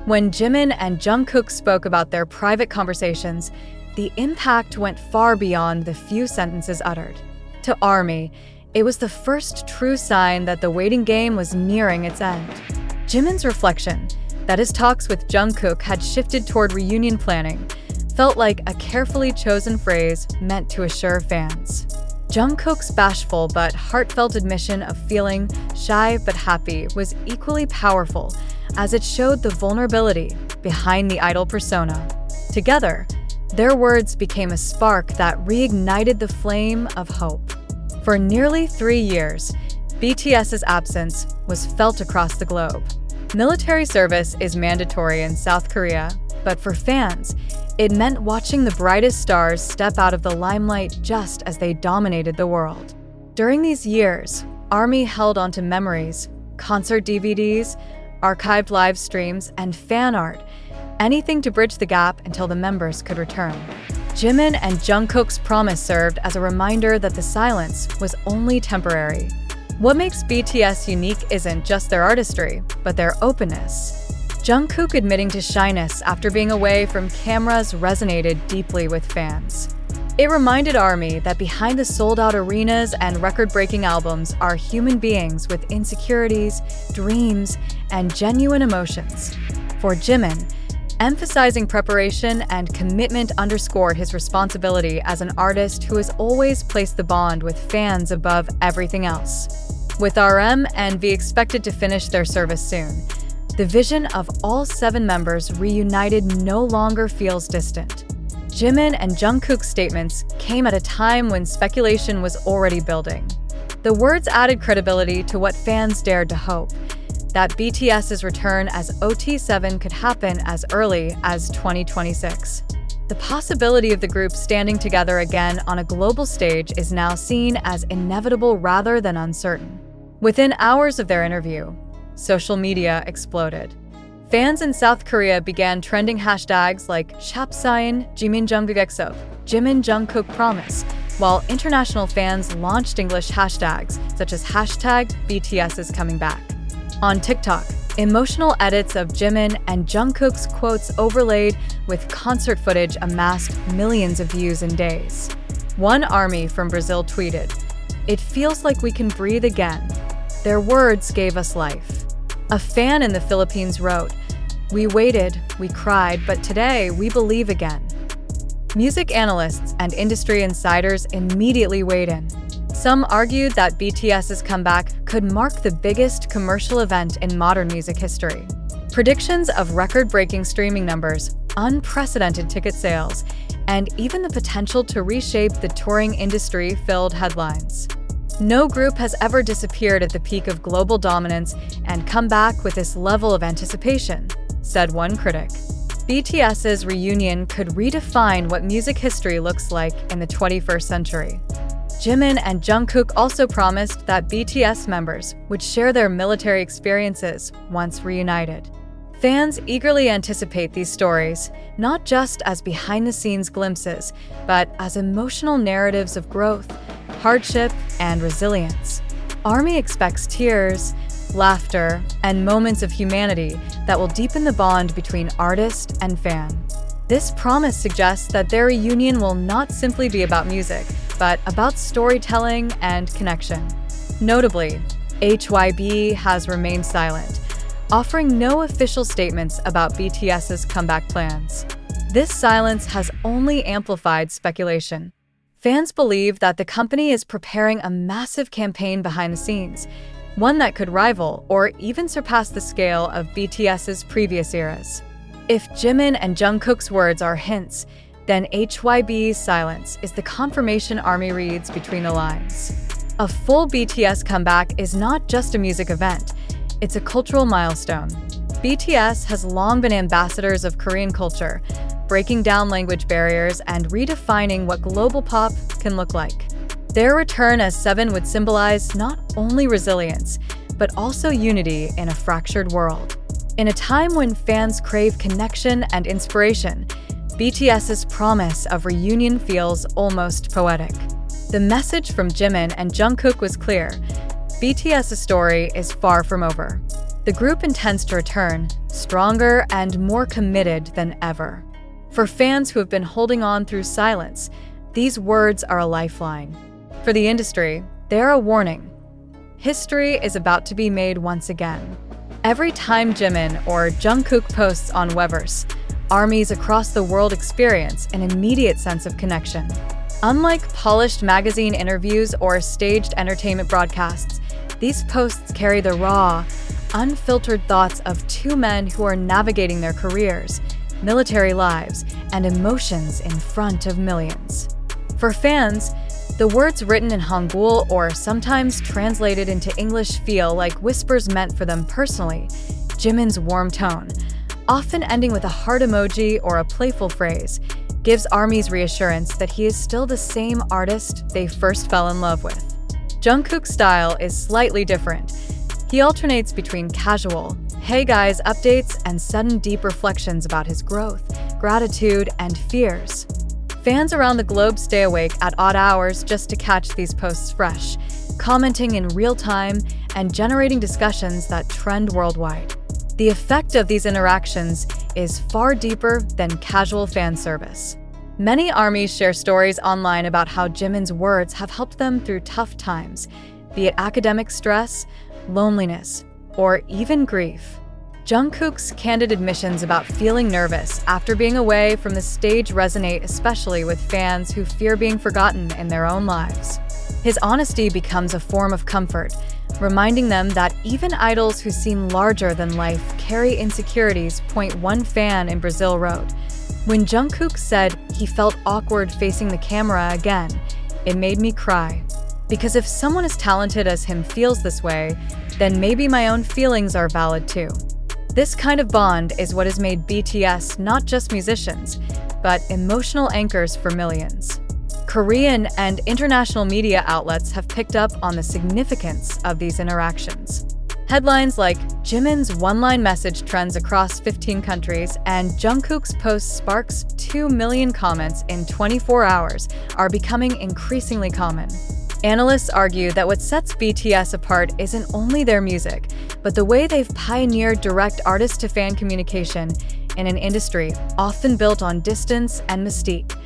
When Jimin and Jungkook spoke about their private conversations, the impact went far beyond the few sentences uttered. To ARMY, it was the first true sign that the waiting game was nearing its end. Jimin's reflection, that his talks with Jungkook had shifted toward reunion planning, felt like a carefully chosen phrase meant to assure fans. Jungkook's bashful but heartfelt admission of feeling shy but happy was equally powerful, as it showed the vulnerability behind the idol persona. Together, their words became a spark that reignited the flame of hope. For nearly 3 years, BTS's absence was felt across the globe. Military service is mandatory in South Korea, but for fans, it meant watching the brightest stars step out of the limelight just as they dominated the world. During these years, ARMY held onto memories, concert DVDs, archived live streams, and fan art, anything to bridge the gap until the members could return. Jimin and Jungkook's promise served as a reminder that the silence was only temporary. What makes BTS unique isn't just their artistry, but their openness. Jungkook admitting to shyness after being away from cameras resonated deeply with fans. It reminded ARMY that behind the sold-out arenas and record-breaking albums are human beings with insecurities, dreams, and genuine emotions. For Jimin, emphasizing preparation and commitment underscored his responsibility as an artist who has always placed the bond with fans above everything else. With RM and V expected to finish their service soon, the vision of all 7 members reunited no longer feels distant. Jimin and Jungkook's statements came at a time when speculation was already building. The words added credibility to what fans dared to hope, that BTS's return as OT7 could happen as early as 2026. The possibility of the group standing together again on a global stage is now seen as inevitable rather than uncertain. Within hours of their interview, social media exploded. Fans in South Korea began trending hashtags like 샵사인 Jimin Jungkook EXO, Jimin Jungkook Promise, while international fans launched English hashtags such as hashtag BTS is coming back. On TikTok, emotional edits of Jimin and Jungkook's quotes overlaid with concert footage amassed millions of views in days. One ARMY from Brazil tweeted, "It feels like we can breathe again. Their words gave us life." A fan in the Philippines wrote, "We waited, we cried, but today we believe again." Music analysts and industry insiders immediately weighed in. Some argued that BTS's comeback could mark the biggest commercial event in modern music history. Predictions of record-breaking streaming numbers, unprecedented ticket sales, and even the potential to reshape the touring industry filled headlines. No group has ever disappeared at the peak of global dominance and come back with this level of anticipation, said one critic. BTS's reunion could redefine what music history looks like in the 21st century. Jimin and Jungkook also promised that BTS members would share their military experiences once reunited. Fans eagerly anticipate these stories, not just as behind-the-scenes glimpses, but as emotional narratives of growth, hardship, and resilience. ARMY expects tears, laughter, and moments of humanity that will deepen the bond between artist and fan. This promise suggests that their reunion will not simply be about music, but about storytelling and connection. Notably, HYB has remained silent, offering no official statements about BTS's comeback plans. This silence has only amplified speculation. Fans believe that the company is preparing a massive campaign behind the scenes, one that could rival or even surpass the scale of BTS's previous eras. If Jimin and Jungkook's words are hints, then HYB's silence is the confirmation ARMY reads between the lines. A full BTS comeback is not just a music event, it's a cultural milestone. BTS has long been ambassadors of Korean culture, breaking down language barriers and redefining what global pop can look like. Their return as 7 would symbolize not only resilience, but also unity in a fractured world. In a time when fans crave connection and inspiration, BTS's promise of reunion feels almost poetic. The message from Jimin and Jungkook was clear: BTS's story is far from over. The group intends to return, stronger and more committed than ever. For fans who have been holding on through silence, these words are a lifeline. For the industry, they're a warning. History is about to be made once again. Every time Jimin or Jungkook posts on Weverse, armies across the world experience an immediate sense of connection. Unlike polished magazine interviews or staged entertainment broadcasts, these posts carry the raw, unfiltered thoughts of two men who are navigating their careers, military lives, and emotions in front of millions. For fans, the words written in Hangul or sometimes translated into English feel like whispers meant for them personally. Jimin's warm tone, often ending with a heart emoji or a playful phrase, gives armies reassurance that he is still the same artist they first fell in love with. Jungkook's style is slightly different. He alternates between casual, "Hey guys" updates and sudden deep reflections about his growth, gratitude, and fears. Fans around the globe stay awake at odd hours just to catch these posts fresh, commenting in real time and generating discussions that trend worldwide. The effect of these interactions is far deeper than casual fan service. Many armies share stories online about how Jimin's words have helped them through tough times, be it academic stress, loneliness, or even grief. Jungkook's candid admissions about feeling nervous after being away from the stage resonate especially with fans who fear being forgotten in their own lives. His honesty becomes a form of comfort, reminding them that even idols who seem larger than life carry insecurities. One fan in Brazil wrote, "When Jungkook said he felt awkward facing the camera again, it made me cry. Because if someone as talented as him feels this way, then maybe my own feelings are valid too." This kind of bond is what has made BTS not just musicians, but emotional anchors for millions. Korean and international media outlets have picked up on the significance of these interactions. Headlines like "Jimin's one-line message trends across 15 countries" and "Jungkook's post sparks 2 million comments in 24 hours" are becoming increasingly common. Analysts argue that what sets BTS apart isn't only their music, but the way they've pioneered direct artist-to-fan communication in an industry often built on distance and mystique.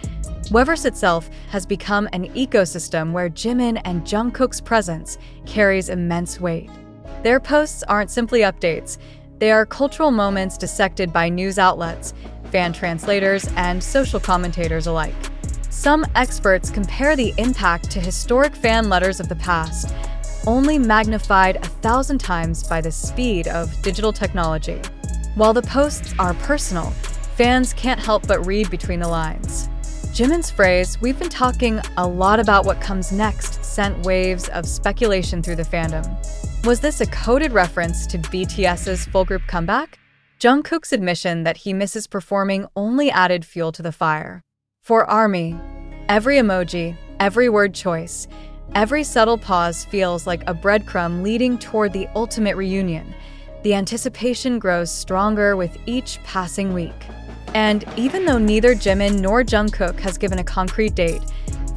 Weverse itself has become an ecosystem where Jimin and Jungkook's presence carries immense weight. Their posts aren't simply updates, they are cultural moments dissected by news outlets, fan translators, and social commentators alike. Some experts compare the impact to historic fan letters of the past, only magnified 1,000 times by the speed of digital technology. While the posts are personal, fans can't help but read between the lines. Jimin's phrase, "We've been talking a lot about what comes next," sent waves of speculation through the fandom. Was this a coded reference to BTS's full group comeback? Jungkook's admission that he misses performing only added fuel to the fire. For ARMY, every emoji, every word choice, every subtle pause feels like a breadcrumb leading toward the ultimate reunion. The anticipation grows stronger with each passing week. And even though neither Jimin nor Jungkook has given a concrete date,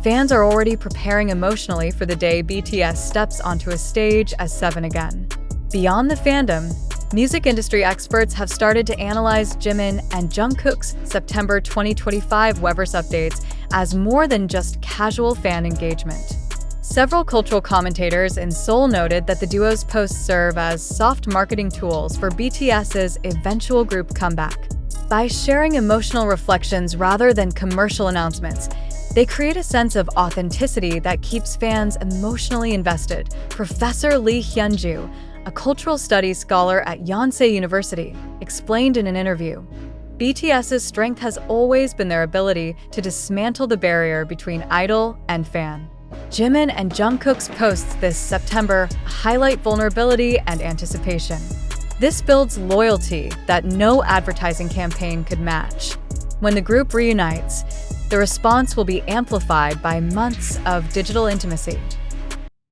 fans are already preparing emotionally for the day BTS steps onto a stage as Seven again. Beyond the fandom, music industry experts have started to analyze Jimin and Jungkook's September 2025 Weverse updates as more than just casual fan engagement. Several cultural commentators in Seoul noted that the duo's posts serve as soft marketing tools for BTS's eventual group comeback. By sharing emotional reflections rather than commercial announcements, they create a sense of authenticity that keeps fans emotionally invested. Professor Lee Hyunju, a cultural studies scholar at Yonsei University, explained in an interview, "BTS's strength has always been their ability to dismantle the barrier between idol and fan. Jimin and Jungkook's posts this September highlight vulnerability and anticipation. This builds loyalty that no advertising campaign could match. When the group reunites, the response will be amplified by months of digital intimacy."